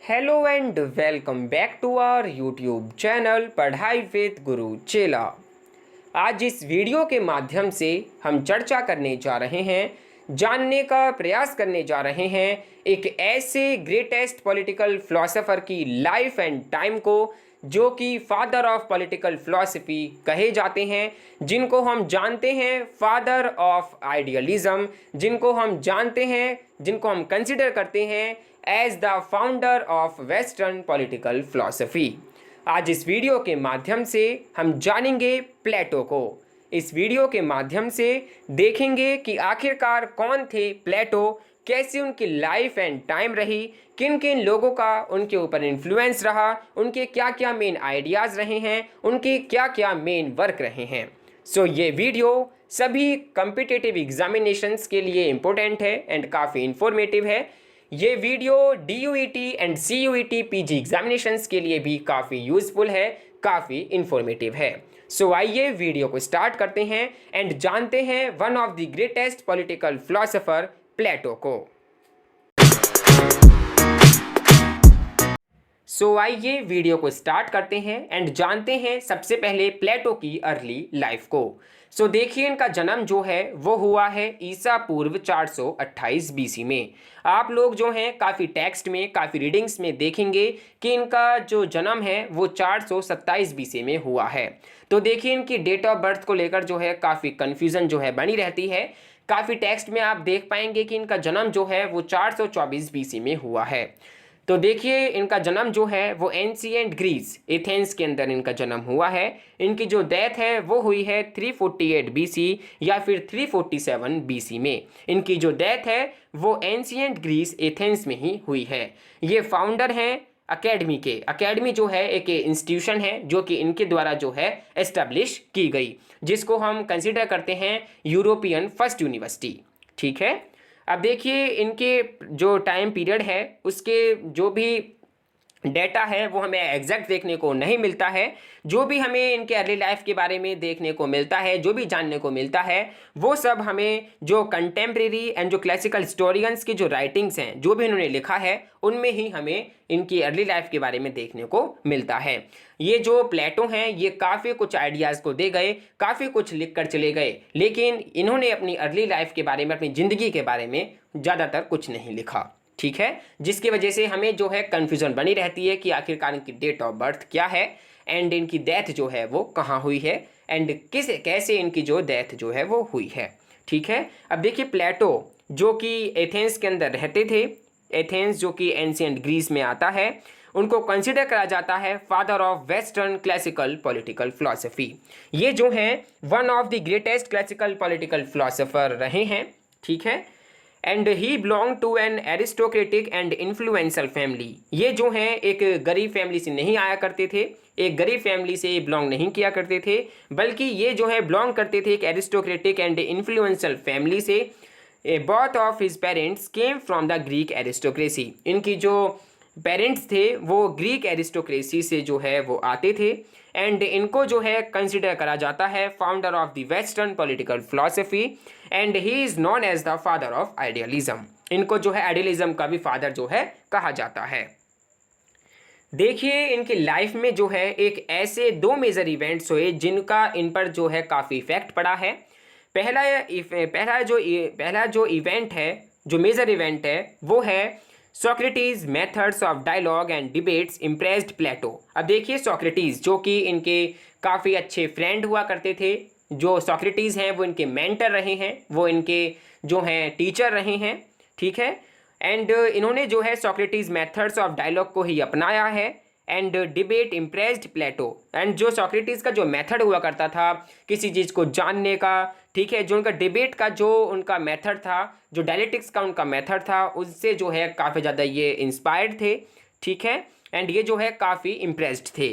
Hello and welcome back to our YouTube channel Padhai with Guru Chela. आज इस video के माध्यम से हम चर्चा करने जा रहे हैं, जानने का प्रयास करने जा रहे हैं एक ऐसे ग्रेटेस्ट पॉलिटिकल फिलोसोफर की लाइफ एंड टाइम को जो कि फादर ऑफ पॉलिटिकल फिलॉसफी कहे जाते हैं, जिनको हम जानते हैं फादर ऑफ आइडियलिज्म, जिनको हम जानते हैं, जिनको हम कंसिडर करते हैं as the founder of western political philosophy. आज इस वीडियो के माध्यम से हम जानेंगे प्लेटो को। इस वीडियो के माध्यम से देखेंगे कि आखिरकार कौन थे प्लेटो, कैसी उनकी लाइफ एंड टाइम रही, किन किन लोगों का उनके ऊपर इन्फ्लुएंस रहा, उनके क्या क्या मेन आइडियाज़ रहे हैं, उनके क्या क्या मेन वर्क रहे हैं। सो ये वीडियो सभी कम्पिटिटिव एग्जामिनेशंस के लिए इम्पोर्टेंट है एंड काफ़ी इंफॉर्मेटिव है। ये video DUET and CUET PG examinations के लिए भी काफ़ी यूज़फुल है, काफ़ी इंफॉर्मेटिव है। सो आइए वीडियो को स्टार्ट करते हैं एंड जानते हैं one of the greatest political philosopher Plato को। सो आइए वीडियो को स्टार्ट करते हैं एंड जानते हैं सबसे पहले प्लेटो की अर्ली लाइफ को। सो देखिए, इनका जन्म जो है वो हुआ है ईसा पूर्व 428 BC में। आप लोग जो हैं काफ़ी टेक्स्ट में, काफ़ी रीडिंग्स में देखेंगे कि इनका जो जन्म है वो 427 BC में हुआ है। तो देखिए, इनकी डेट ऑफ बर्थ को लेकर जो है काफ़ी कन्फ्यूज़न जो है बनी रहती है। काफ़ी टेक्स्ट में आप देख पाएंगे कि इनका जन्म जो है वो 424 BC में हुआ है। तो देखिए, इनका जन्म जो है वो एंशिएंट ग्रीस, एथेंस के अंदर इनका जन्म हुआ है। इनकी जो डेथ है वो हुई है 348 BC या फिर 347 BC में। इनकी जो डेथ है वो एंशिएंट ग्रीस, एथेंस में ही हुई है। ये फाउंडर हैं अकेडमी के। अकेडमी जो है एक इंस्टीट्यूशन है जो कि इनके द्वारा जो है एस्टेब्लिश की गई, जिसको हम कंसिडर करते हैं यूरोपियन फर्स्ट यूनिवर्सिटी। ठीक है, अब देखिए, इनके जो टाइम पीरियड है उसके जो भी डेटा है वो हमें एग्जैक्ट देखने को नहीं मिलता है। जो भी हमें इनके अर्ली लाइफ के बारे में देखने को मिलता है, जो भी जानने को मिलता है, वो सब हमें जो कंटेम्प्रेरी एंड जो क्लासिकल हिस्टोरियंस की जो राइटिंग्स हैं, जो भी इन्होंने लिखा है, उनमें ही हमें इनकी अर्ली लाइफ के बारे में देखने को मिलता है। ये जो प्लेटो हैं ये काफ़ी कुछ आइडियाज़ को दे गए, काफ़ी कुछ लिख कर चले गए, लेकिन इन्होंने अपनी अर्ली लाइफ के बारे में, अपनी ज़िंदगी के बारे में ज़्यादातर कुछ नहीं लिखा। ठीक है, जिसकी वजह से हमें जो है कन्फ्यूज़न बनी रहती है कि आखिरकार इनकी डेट ऑफ बर्थ क्या है एंड इनकी डेथ जो है वो कहाँ हुई है एंड कैसे इनकी जो डेथ जो है वो हुई है। ठीक है, अब देखिए, प्लेटो जो कि एथेंस के अंदर रहते थे, एथेंस जो कि एंशिएंट ग्रीस में आता है, उनको कंसिडर करा जाता है father of western classical political philosophy. ये जो हैं one of the greatest classical political philosopher रहे हैं। ठीक है, and he belong to an aristocratic and influential family. ये जो हैं एक गरीब फैमिली से नहीं आया करते थे, एक गरीब फैमिली से बिलोंग नहीं किया करते थे, बल्कि ये जो है बिलोंग करते थे एक एरिस्टोक्रेटिक एंड इन्फ्लुएंशियल फैमिली से। Both of his parents came from the Greek aristocracy. इनकी जो पेरेंट्स थे वो ग्रीक एरिस्टोक्रेसी से जो है वो आते थे एंड इनको जो है कंसिडर करा जाता है founder of the western political philosophy and he is known as the father of idealism. इनको जो है आइडियलिज्म का भी फादर जो है कहा जाता है। देखिए, इनकी लाइफ में जो है एक ऐसे दो मेजर इवेंट्स हुए जिनका इन पर जो है काफ़ी इफेक्ट पड़ा है। पहला जो इवेंट है, जो मेजर इवेंट है, वो है Socrates methods of dialogue and debates impressed Plato. अब देखिए, सोक्रेटिस जो कि इनके काफ़ी अच्छे फ्रेंड हुआ करते थे, जो सोक्रेटिस हैं वो इनके मेंटर रहे हैं, वो इनके जो हैं टीचर रहे हैं। ठीक है, एंड इन्होंने जो है सोक्रेटिस मेथड्स ऑफ डायलॉग को ही अपनाया है and debate impressed Plato. And जो सोक्रेटिस का जो मेथड हुआ करता था किसी चीज़ को जानने का, ठीक है, जो उनका डिबेट का जो उनका मेथड था, जो डायलेक्टिक्स का उनका मेथड था, उससे जो है काफ़ी ज़्यादा ये इंस्पायर्ड थे। ठीक है, एंड ये जो है काफ़ी इम्प्रेस्ड थे,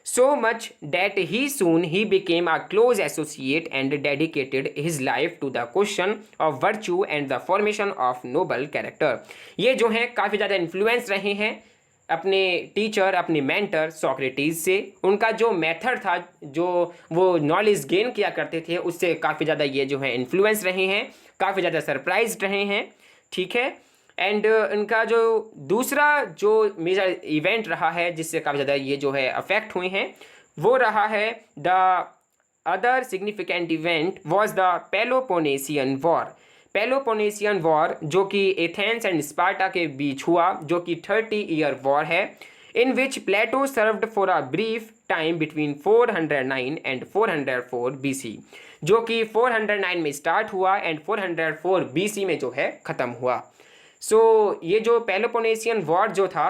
so much that he soon he became a close associate and dedicated his life to the question of virtue and the formation of noble character. ये जो है काफ़ी ज़्यादा इन्फ्लुएंस रहे हैं अपने टीचर, अपने मेंटर सोक्रेटिस से। उनका जो मेथड था, जो वो नॉलेज गेन किया करते थे, उससे काफ़ी ज़्यादा ये जो है इन्फ्लुएंस रहे हैं, काफ़ी ज़्यादा सरप्राइज्ड रहे हैं। ठीक है, एंड इनका जो दूसरा जो मेजर इवेंट रहा है जिससे काफ़ी ज़्यादा ये जो है अफेक्ट हुए हैं, वो रहा है the other significant event was the Peloponnesian war. Peloponnesian war जो कि एथेंस एंड स्पार्टा के बीच हुआ, जो कि 30 ईयर वॉर है, in which Plato served for a brief time between 409 and 404 BC, जो कि 409 में स्टार्ट हुआ एंड 404 BC में जो है ख़त्म हुआ। सो ये जो पेलोपोनेसियन वॉर जो था,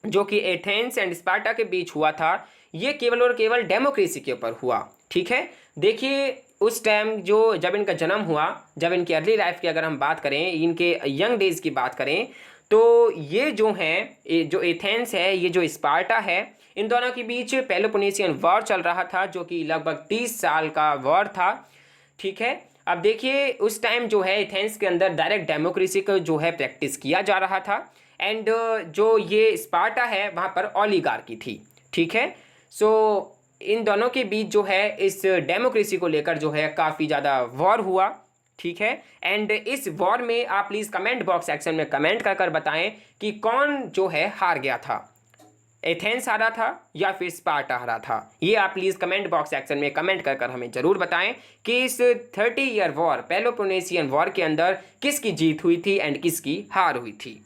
जो कि एथेंस एंड स्पार्टा के बीच हुआ था, ये केवल और केवल डेमोक्रेसी के ऊपर हुआ। ठीक है, देखिए उस टाइम जो जब इनका जन्म हुआ, जब इनकी अर्ली लाइफ की अगर हम बात करें, इनके यंग डेज की बात करें, तो ये जो हैं, जो एथेंस है, ये जो स्पार्टा है, इन दोनों के बीच पेलोपोनेसियन वॉर चल रहा था, जो कि लगभग 30 साल का वॉर था। ठीक है, अब देखिए उस टाइम जो है एथेंस के अंदर डायरेक्ट डेमोक्रेसी को जो है प्रैक्टिस किया जा रहा था, एंड जो ये स्पार्टा है वहाँ पर ओलिगार्की थी। ठीक है, सो इन दोनों के बीच जो है इस डेमोक्रेसी को लेकर जो है काफ़ी ज़्यादा वॉर हुआ। ठीक है, एंड इस वॉर में आप प्लीज़ कमेंट बॉक्स सेक्शन में कमेंट कर कर बताएं कि कौन जो है हार गया था, एथेंस हारा था या फिर स्पार्टा हारा था। ये आप प्लीज़ कमेंट बॉक्स सेक्शन में कमेंट कर कर हमें ज़रूर बताएं कि इस 30 ईयर वॉर, पेलोपोनेसियन वॉर के अंदर किसकी जीत हुई थी एंड किसकी हार हुई थी।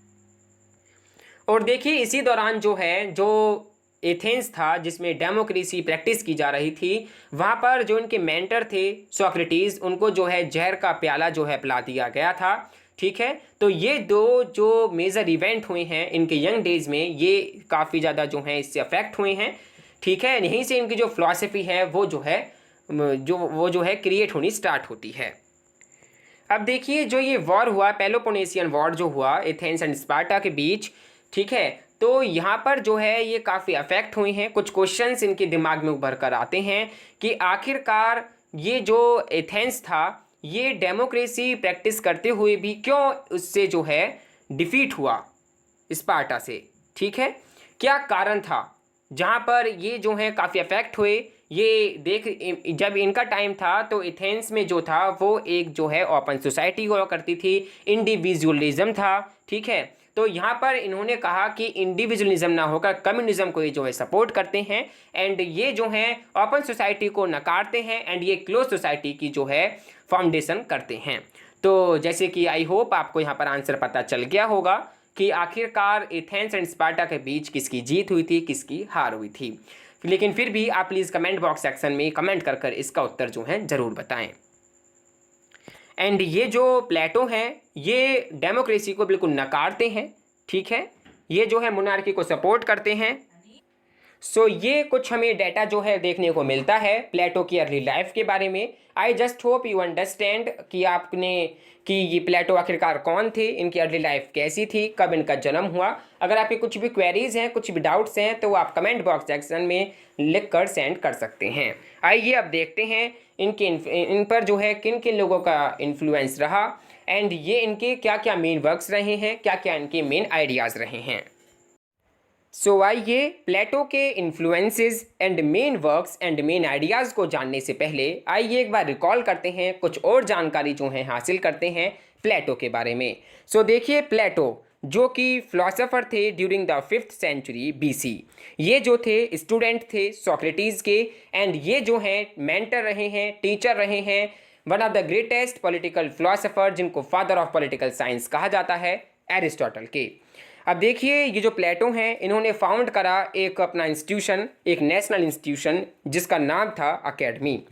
और देखिए इसी दौरान जो है, जो एथेंस था जिसमें डेमोक्रेसी प्रैक्टिस की जा रही थी, वहाँ पर जो इनके मेंटर थे सोक्रेटिस, उनको जो है जहर का प्याला जो है पिला दिया गया था। ठीक है, तो ये दो जो मेजर इवेंट हुए हैं इनके यंग डेज में, ये काफ़ी ज़्यादा जो है इससे अफेक्ट हुए हैं। ठीक है, यहीं से इनकी जो फिलॉसफी है वो जो है क्रिएट होनी स्टार्ट होती है। अब देखिए जो ये वॉर हुआ, पेलोपोनेसियन वॉर जो हुआ एथेंस एंड स्पार्टा के बीच, ठीक है, तो यहाँ पर जो है ये काफ़ी अफेक्ट हुए हैं। कुछ क्वेश्चंस इनके दिमाग में उभर कर आते हैं कि आखिरकार ये जो एथेंस था, ये डेमोक्रेसी प्रैक्टिस करते हुए भी क्यों उससे जो है डिफीट हुआ स्पार्टा से। ठीक है, क्या कारण था जहाँ पर ये जो है काफ़ी अफेक्ट हुए। ये जब इनका टाइम था तो एथेंस में जो था वो एक जो है ओपन सोसाइटी हुआ करती थी, इंडिविजुअलिज्म था। ठीक है, तो यहाँ पर इन्होंने कहा कि इंडिविजुअलिज्म ना होकर कम्युनिज्म को ये जो है सपोर्ट करते हैं, एंड ये जो है ओपन सोसाइटी को नकारते हैं, एंड ये क्लोज सोसाइटी की जो है फाउंडेशन करते हैं। तो जैसे कि आई होप आपको यहाँ पर आंसर पता चल गया होगा कि आखिरकार एथेंस एंड स्पार्टा के बीच किसकी जीत हुई थी, किसकी हार हुई थी। लेकिन फिर भी आप प्लीज़ कमेंट बॉक्स सेक्शन में कमेंट कर कर इसका उत्तर जो है ज़रूर बताएं। एंड ये जो प्लेटो हैं ये डेमोक्रेसी को बिल्कुल नकारते हैं। ठीक है, ये जो है मोनार्की को सपोर्ट करते हैं। सो ये कुछ हमें डाटा जो है देखने को मिलता है प्लेटो की अर्ली लाइफ के बारे में। I just hope you understand कि ये प्लेटो आखिरकार कौन थे, इनकी अर्ली लाइफ कैसी थी, कब इनका जन्म हुआ। अगर आपके कुछ भी क्वेरीज हैं, कुछ भी डाउट्स हैं, तो आप कमेंट बॉक्स सेक्शन में लिख कर सेंड कर सकते हैं। आइए अब देखते हैं इन पर जो है किन किन लोगों का इन्फ्लुएंस रहा, एंड ये इनके क्या क्या मेन वर्क्स रहे हैं, क्या क्या इनके मेन आइडियाज़ रहे हैं। सो आइए प्लेटो के influences and main works and main ideas को जानने से पहले आइए एक बार रिकॉल करते हैं, कुछ और जानकारी जो है हासिल करते हैं प्लेटो के बारे में। सो देखिए प्लेटो जो कि फिलोसोफर थे during the 5th century BC, ये जो थे स्टूडेंट थे सोक्रेटिस के, एंड ये जो हैं मेंटर रहे हैं, टीचर रहे हैं one of the greatest political philosopher, जिनको फादर ऑफ पॉलिटिकल साइंस कहा जाता है, एरिस्टोटल के। अब देखिए ये जो प्लेटो हैं इन्होंने फाउंड करा एक अपना इंस्टीट्यूशन, एक नेशनल इंस्टीट्यूशन जिसका नाम था academy,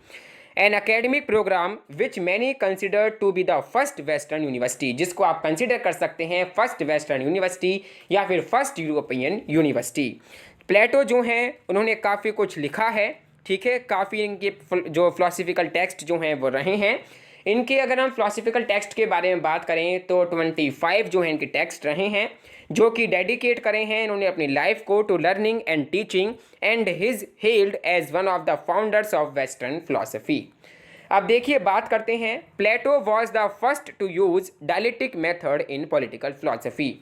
an academic program which many consider to be the first western university, जिसको आप कंसिडर कर सकते हैं फर्स्ट वेस्टर्न यूनिवर्सिटी या फिर फर्स्ट यूरोपियन यूनिवर्सिटी। प्लेटो जो हैं उन्होंने काफ़ी कुछ लिखा है। ठीक है, काफ़ी इनके जो फिलोसफिकल टेक्स्ट जो हैं वो रहे हैं। इनके अगर हम फिलोसफिकल टेक्स्ट के बारे में बात करें तो 25 जो हैं इनके टेक्स्ट रहे हैं, जो कि डेडिकेट करे हैं इन्होंने अपनी लाइफ को to learning and teaching, and he's held as one of the founders of western philosophy. अब देखिए बात करते हैं, Plato was the first to use dialectic method in political philosophy.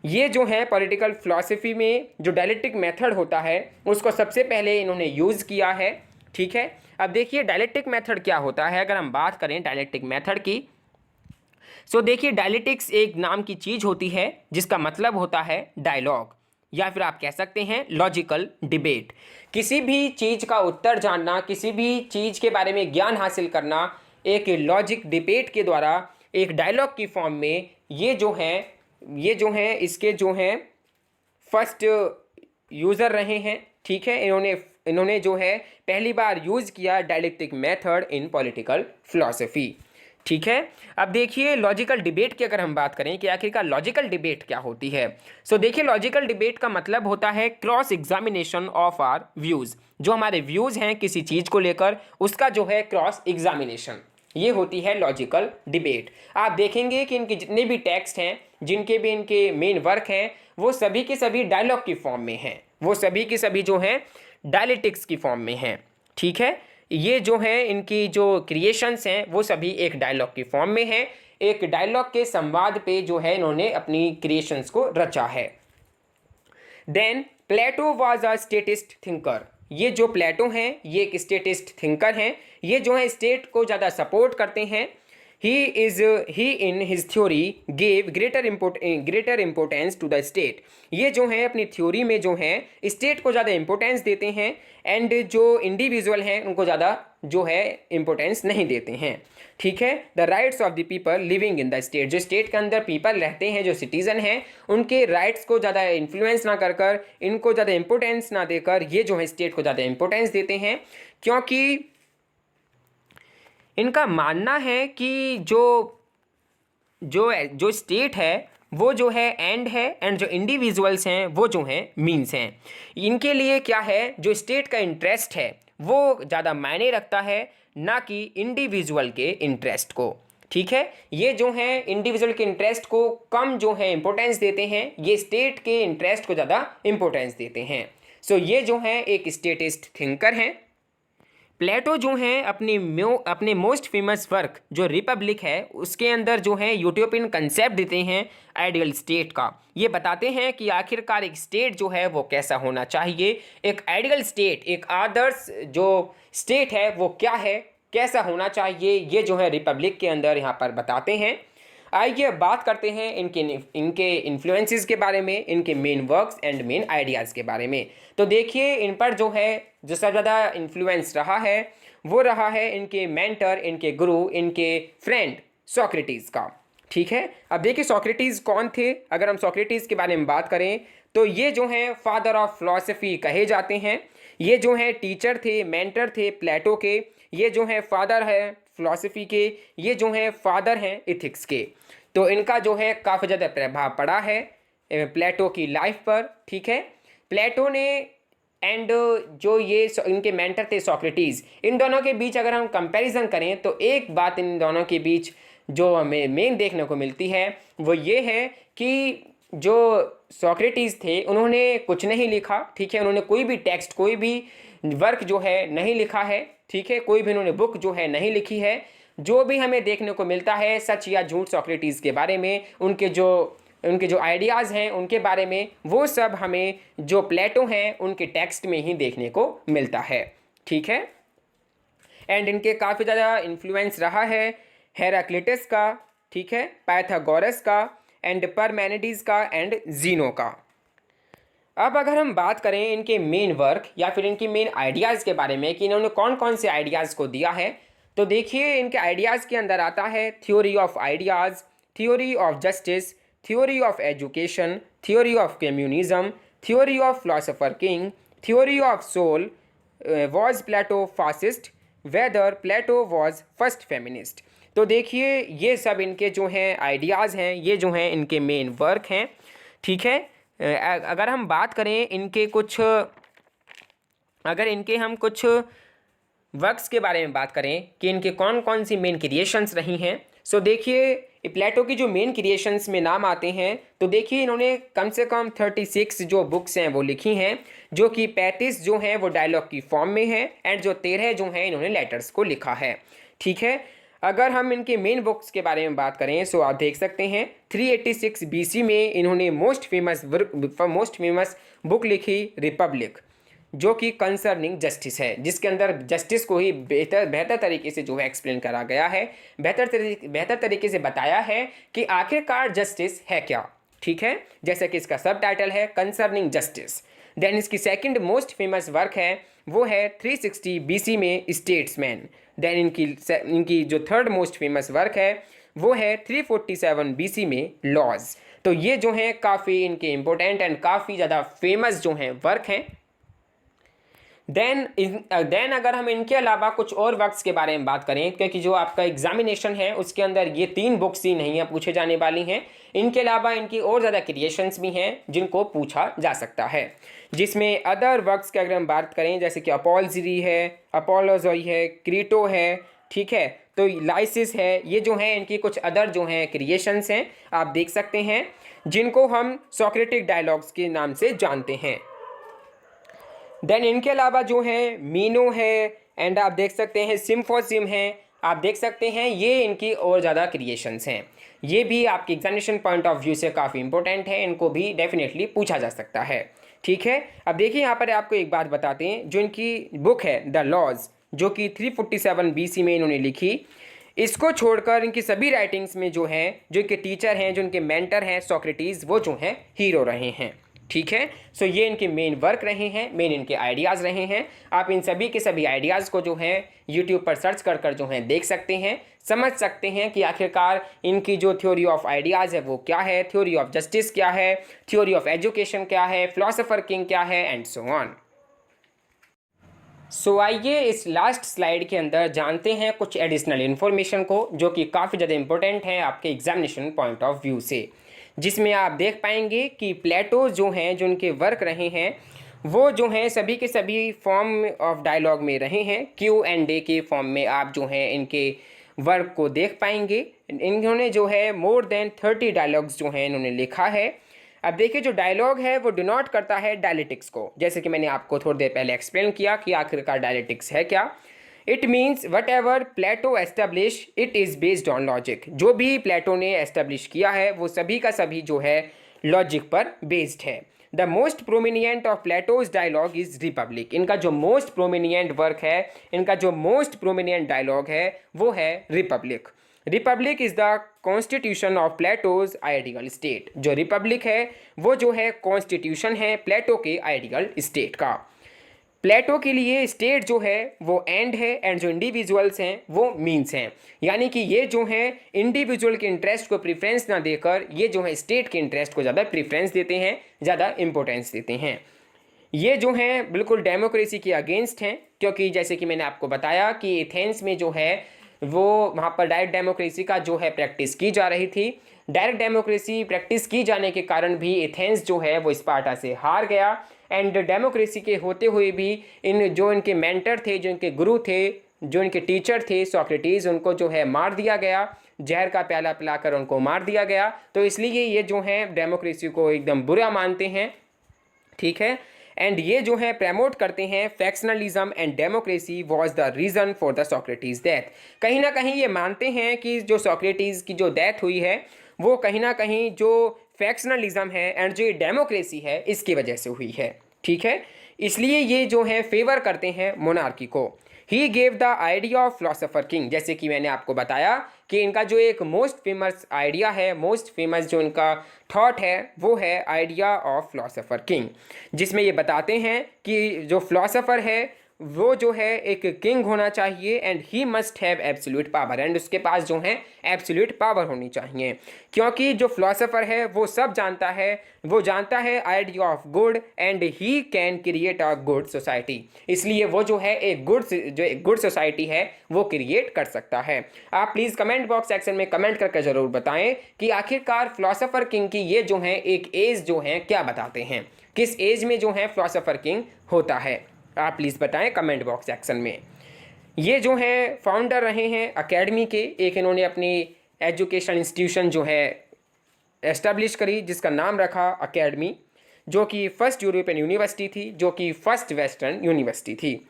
ये जो है पॉलिटिकल फिलोसफी में जो डायलेक्टिक मेथड होता है उसको सबसे पहले इन्होंने यूज़ किया है। ठीक है, अब देखिए डायलेक्टिक मेथड क्या होता है। अगर हम बात करें डायलेक्टिक मेथड की, सो देखिए डायलेक्टिक्स एक नाम की चीज होती है जिसका मतलब होता है डायलॉग, या फिर आप कह सकते हैं लॉजिकल डिबेट। किसी भी चीज का उत्तर जानना, किसी भी चीज के बारे में ज्ञान हासिल करना एक लॉजिक डिबेट के द्वारा एक डायलॉग की फॉर्म में, ये जो हैं इसके जो हैं फर्स्ट यूज़र रहे हैं। ठीक है, इन्होंने जो है पहली बार यूज़ किया dialectic method in political philosophy. ठीक है, अब देखिए लॉजिकल डिबेट की अगर हम बात करें कि आखिरकार लॉजिकल डिबेट क्या होती है। सो देखिए लॉजिकल डिबेट का मतलब होता है cross examination of our views. जो हमारे व्यूज़ हैं किसी चीज़ को लेकर, उसका जो है क्रॉस एग्जामिनेशन, ये होती है लॉजिकल डिबेट। आप देखेंगे कि इनके जितने भी टेक्स्ट हैं, जिनके भी इनके मेन वर्क हैं, वो सभी के सभी डायलॉग की फॉर्म में हैं, वो सभी के सभी जो हैं डायलेक्टिक्स की फॉर्म में हैं। ठीक है, ये जो है इनकी जो क्रिएशंस हैं वो सभी एक डायलॉग की फॉर्म में हैं। एक डायलॉग के संवाद पे जो है इन्होंने अपनी क्रिएशंस को रचा है। Then Plato was a statist thinker. ये जो प्लेटो हैं ये एक स्टेटिस्ट थिंकर हैं। ये जो है स्टेट को ज़्यादा सपोर्ट करते हैं। He in his theory gave greater importance to the state. ये जो है अपनी थ्योरी में जो है स्टेट को ज़्यादा इम्पोर्टेंस देते हैं, एंड जो इंडिविजुअल हैं उनको ज़्यादा जो है इम्पोर्टेंस नहीं देते हैं। ठीक है, the rights of the people living in the state. जो स्टेट के अंदर पीपल रहते हैं, जो सिटीजन हैं, उनके राइट्स को ज़्यादा इन्फ्लुएंस ना कर इनको ज़्यादा इंपॉर्टेंस ना देकर ये जो है स्टेट को ज़्यादा इंपॉर्टेंस देते हैं, क्योंकि इनका मानना है कि जो स्टेट है वो जो है एंड है, एंड जो इंडिविजुअल्स हैं वो जो हैं मीन्स हैं। इनके लिए क्या है, जो स्टेट का इंटरेस्ट है वो ज़्यादा मायने रखता है, ना कि इंडिविजुअल के इंटरेस्ट को। ठीक है, ये जो है इंडिविजुअल के इंटरेस्ट को कम जो है इंपॉर्टेंस देते हैं, ये स्टेट के इंटरेस्ट को ज़्यादा इंपॉर्टेंस देते हैं। सो ये जो है एक स्टेटिस्ट थिंकर हैं। प्लेटो जो हैं अपने मोस्ट फेमस वर्क जो रिपब्लिक है उसके अंदर जो है यूटोपियन कंसेप्ट देते हैं आइडियल स्टेट का। ये बताते हैं कि आखिरकार एक स्टेट जो है वो कैसा होना चाहिए, एक आइडियल स्टेट, एक आदर्श जो स्टेट है वो क्या है, कैसा होना चाहिए, ये जो है रिपब्लिक के अंदर यहाँ पर बताते हैं। आइए बात करते हैं इनके इन्फ्लुएंसेस के बारे में, इनके main works and main ideas के बारे में। तो देखिए इन पर जो है जो सबसे ज़्यादा इन्फ्लुएंस रहा है वो रहा है इनके मेंटर, इनके गुरु, इनके फ्रेंड सोक्रेटिस का। ठीक है, अब देखिए सोक्रेटिस कौन थे। अगर हम सोक्रेटिस के बारे में बात करें तो ये जो हैं फादर ऑफ फिलॉसफी कहे जाते हैं। ये जो हैं टीचर थे, मेंटर थे प्लेटो के। ये जो हैं फादर है फिलॉसफी के, ये जो हैं फादर हैं इथिक्स के। तो इनका जो है काफ़ी ज़्यादा प्रभाव पड़ा है प्लेटो की लाइफ पर। ठीक है, प्लेटो ने एंड जो ये इनके मेंटर थे सोक्रेटिस, इन दोनों के बीच अगर हम कंपैरिजन करें तो एक बात इन दोनों के बीच जो हमें मेन देखने को मिलती है वो ये है कि जो सोक्रेटिस थे उन्होंने कुछ नहीं लिखा। ठीक है, उन्होंने कोई भी टेक्स्ट, कोई भी वर्क जो है नहीं लिखा है। ठीक है, कोई भी उन्होंने बुक जो है नहीं लिखी है। जो भी हमें देखने को मिलता है सच या झूठ सोक्रेटिस के बारे में, उनके जो आइडियाज़ हैं उनके बारे में, वो सब हमें जो प्लेटो हैं उनके टेक्स्ट में ही देखने को मिलता है। ठीक है, एंड इनके काफ़ी ज़्यादा इन्फ्लुएंस रहा है हेराक्लिटस का, ठीक है, पाइथागोरस का, एंड परमेनिडीज का, एंड जीनो का। अब अगर हम बात करें इनके मेन वर्क या फिर इनकी मेन आइडियाज़ के बारे में कि इन्होंने कौन कौन से आइडियाज़ को दिया है, तो देखिए इनके आइडियाज़ के अंदर आता है theory of ideas, theory of justice, theory of education, theory of communism, theory of philosopher king, theory of soul, was Plato fascist, whether Plato was first feminist. तो देखिए ये सब इनके जो हैं आइडियाज़ हैं, ये जो हैं इनके मेन वर्क हैं। ठीक है, अगर हम बात करें इनके हम कुछ वर्क्स के बारे में बात करें कि इनके कौन कौन सी मेन क्रिएशंस रही हैं, सो देखिए प्लेटो की जो मेन क्रिएशंस में नाम आते हैं तो देखिए इन्होंने कम से कम 36 जो बुक्स हैं वो लिखी हैं, जो कि 35 जो हैं वो डायलॉग की फॉर्म में हैं, एंड जो 13 जो हैं इन्होंने लेटर्स को लिखा है। ठीक है, अगर हम इनके मेन बुक्स के बारे में बात करें सो आप देख सकते हैं 386 BC में इन्होंने मोस्ट फेमस बुक लिखी रिपब्लिक। जो कि कंसर्निंग जस्टिस है, जिसके अंदर जस्टिस को ही बेहतर तरीके से जो है एक्सप्लेन करा गया है, बेहतर तरीके से बताया है कि आखिरकार जस्टिस है क्या। ठीक है, जैसे कि इसका सब टाइटल है कंसर्निंग जस्टिस। देन इसकी सेकंड मोस्ट फेमस वर्क है वो है 360 BC में स्टेट्समैन। देन इनकी जो थर्ड मोस्ट फेमस वर्क है वो है 347 BC में लॉज। तो ये जो हैं काफ़ी इनके इम्पोर्टेंट एंड काफ़ी ज़्यादा फेमस जो हैं वर्क हैं। देन अगर हम इनके अलावा कुछ और वर्क्स के बारे में बात करें, क्योंकि जो आपका एग्जामिनेशन है उसके अंदर ये 3 बुक्स ही नहीं है पूछे जाने वाली हैं, इनके अलावा इनकी और ज़्यादा क्रिएशंस भी हैं जिनको पूछा जा सकता है। जिसमें अदर वर्क्स की अगर हम बात करें जैसे कि अपोल्जरी है, अपोलोजॉई है, क्रीटो है, ठीक है, तो लाइसिस है, ये जो हैं इनकी कुछ अदर जो हैं क्रिएशंस हैं आप देख सकते हैं, जिनको हम सोक्रेटिक डायलॉग्स के नाम से जानते हैं। देन इनके अलावा जो है मीनो है एंड आप देख सकते हैं सिम्फोसिम है, आप देख सकते हैं ये इनकी और ज़्यादा क्रिएशंस हैं। ये भी आपके एग्जामिनेशन पॉइंट ऑफ व्यू से काफ़ी इंपॉर्टेंट है, इनको भी डेफिनेटली पूछा जा सकता है। ठीक है, अब देखिए यहाँ पर आपको एक बात बताते हैं, जो इनकी बुक है द लॉज जो कि 347 BC में इन्होंने लिखी, इसको छोड़कर इनकी सभी राइटिंग्स में जो हैं, जो इनके टीचर हैं, जो इनके मेंटर हैं सोक्रेटिस, वो जो हैं हीरो रहे हैं। ठीक है, सो ये इनके मेन वर्क रहे हैं, मेन इनके आइडियाज़ रहे हैं। आप इन सभी के सभी आइडियाज़ को जो है यूट्यूब पर सर्च कर जो है देख सकते हैं, समझ सकते हैं कि आखिरकार इनकी जो थ्योरी ऑफ आइडियाज़ है वो क्या है, थ्योरी ऑफ जस्टिस क्या है, थ्योरी ऑफ एजुकेशन क्या है, फिलोसोफर किंग क्या है एंड सो ऑन। सो आइए इस लास्ट स्लाइड के अंदर जानते हैं कुछ एडिशनल इन्फॉर्मेशन को, जो कि काफ़ी ज़्यादा इंपॉर्टेंट है आपके एग्जामिनेशन पॉइंट ऑफ व्यू से। जिसमें आप देख पाएंगे कि प्लेटो जो हैं, जो उनके वर्क रहे हैं, वो जो हैं सभी के सभी फॉर्म ऑफ डायलॉग में रहे हैं। Q&A के फॉर्म में आप जो हैं इनके वर्क को देख पाएंगे। इन्होंने जो है मोर देन 30 डायलॉग्स जो हैं इन्होंने लिखा है। अब देखिए जो डायलॉग है वो डिनोट करता है डायलेक्टिक्स को, जैसे कि मैंने आपको थोड़ी देर पहले एक्सप्लेन किया कि आखिरकार डायलेक्टिक्स है क्या। It means whatever Plato establish it is based on logic. जो भी प्लेटो ने एस्टेब्लिश किया है वो सभी का सभी जो है लॉजिक पर बेस्ड है। The most prominent of Plato's dialogue is Republic. इनका जो मोस्ट प्रोमिनियंट वर्क है, इनका जो मोस्ट प्रोमिनियंट डायलॉग है वो है Republic. Republic is the constitution of Plato's ideal state. जो रिपब्लिक है वो जो है कॉन्स्टिट्यूशन है प्लेटो के आइडियल स्टेट का। प्लेटो के लिए स्टेट जो है वो एंड है एंड जो इंडिविजुअल्स हैं वो मीन्स हैं। यानी कि ये जो हैं इंडिविजुअल के इंटरेस्ट को प्रेफरेंस ना देकर ये जो है स्टेट के इंटरेस्ट को ज़्यादा प्रेफरेंस देते हैं, ज़्यादा इंपॉर्टेंस देते हैं। ये जो हैं बिल्कुल डेमोक्रेसी के अगेंस्ट हैं, क्योंकि जैसे कि मैंने आपको बताया कि एथेंस में जो है वो वहाँ पर डायरेक्ट डेमोक्रेसी का जो है प्रैक्टिस की जा रही थी। डायरेक्ट डेमोक्रेसी प्रैक्टिस की जाने के कारण भी एथेंस जो है वो स्पार्टा से हार गया एंड डेमोक्रेसी के होते हुए भी जो इनके मेंटर थे, जो इनके गुरु थे, जो इनके टीचर थे सोक्रेटिस, उनको जो है मार दिया गया, जहर का प्याला पिलाकर उनको मार दिया गया। तो इसलिए ये जो है डेमोक्रेसी को एकदम बुरा मानते हैं। ठीक है, एंड ये जो है प्रमोट करते हैं factionalism and democracy was the reason for the Socrates death. कहीं ना कहीं ये मानते हैं कि जो सोक्रेटिस की जो डेथ हुई है वो कहीं ना कहीं जो फैक्शनलिज्म है एंड जो ये डेमोक्रेसी है इसकी वजह से हुई है। ठीक है, इसलिए ये जो है फेवर करते हैं मोनार्की को। He gave the idea of philosopher king. जैसे कि मैंने आपको बताया कि इनका जो एक मोस्ट फेमस आइडिया है, मोस्ट फेमस जो इनका थॉट है वो है आइडिया ऑफ फिलोसोफर किंग, जिसमें ये बताते हैं कि जो फिलोसोफर है वो जो है एक किंग होना चाहिए and he must have absolute power. And उसके पास जो है एब्सोल्यूट पावर होनी चाहिए, क्योंकि जो फिलोसोफर है वो सब जानता है, वो जानता है idea of good and he can create a good society. इसलिए वो जो है एक गुड सोसाइटी है वो क्रिएट कर सकता है। आप प्लीज़ कमेंट बॉक्स सेक्शन में कमेंट करके ज़रूर बताएं कि आखिरकार फिलोसोफर किंग की ये जो है एक एज जो है क्या बताते हैं, किस एज में जो है फिलोसोफर किंग होता है। आप प्लीज़ बताएं कमेंट बॉक्स सेक्शन में। ये जो है फाउंडर रहे हैं एकेडमी के, एक इन्होंने अपनी एजुकेशन इंस्टीट्यूशन जो है एस्टेब्लिश करी जिसका नाम रखा एकेडमी, जो कि फर्स्ट यूरोपियन यूनिवर्सिटी थी, जो कि फर्स्ट वेस्टर्न यूनिवर्सिटी थी।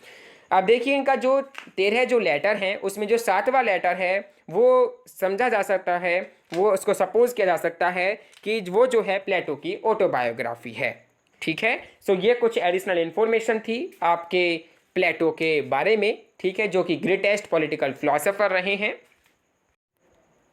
अब देखिए इनका जो 13 जो लेटर हैं उसमें जो 7वां लेटर है वो समझा जा सकता है, वो उसको सपोज किया जा सकता है कि वो जो है प्लेटो की ऑटोबायोग्राफी है। ठीक है। सो ये कुछ एडिशनल इन्फॉर्मेशन थी आपके प्लेटो के बारे में, ठीक है, जो कि ग्रेटेस्ट पॉलिटिकल फिलोसोफर रहे हैं।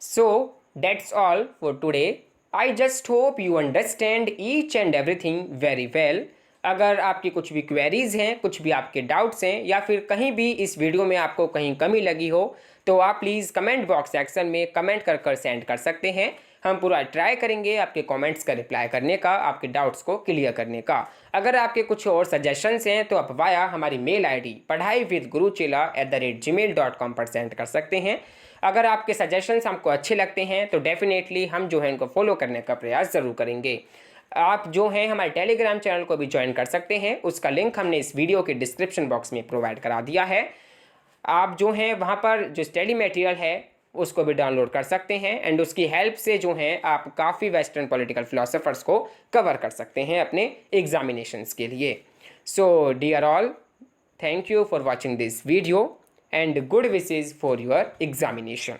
So that's all for today. I just hope you understand each and everything very well. अगर आपकी कुछ भी क्वेरीज हैं, कुछ भी आपके डाउट्स हैं, या फिर कहीं भी इस वीडियो में आपको कहीं कमी लगी हो, तो आप प्लीज़ कमेंट बॉक्स सेक्शन में कमेंट कर सेंड कर सकते हैं। हम पूरा ट्राई करेंगे आपके कमेंट्स का रिप्लाई करने का, आपके डाउट्स को क्लियर करने का। अगर आपके कुछ और सजेशंस हैं तो आप वाया हमारी मेल आईडी padhaiwithguruchela@gmail.com पर सेंड कर सकते हैं। अगर आपके सजेशंस हमको अच्छे लगते हैं तो डेफिनेटली हम जो है इनको फॉलो करने का प्रयास ज़रूर करेंगे। आप जो हैं हमारे टेलीग्राम चैनल को भी ज्वाइन कर सकते हैं, उसका लिंक हमने इस वीडियो के डिस्क्रिप्शन बॉक्स में प्रोवाइड करा दिया है। आप जो हैं वहाँ पर जो स्टडी मटेरियल है उसको भी डाउनलोड कर सकते हैं, एंड उसकी हेल्प से जो है आप काफ़ी वेस्टर्न पॉलिटिकल फिलोसोफर्स को कवर कर सकते हैं अपने एग्जामिनेशंस के लिए। So dear all, thank you for watching this video and good wishes for your examination.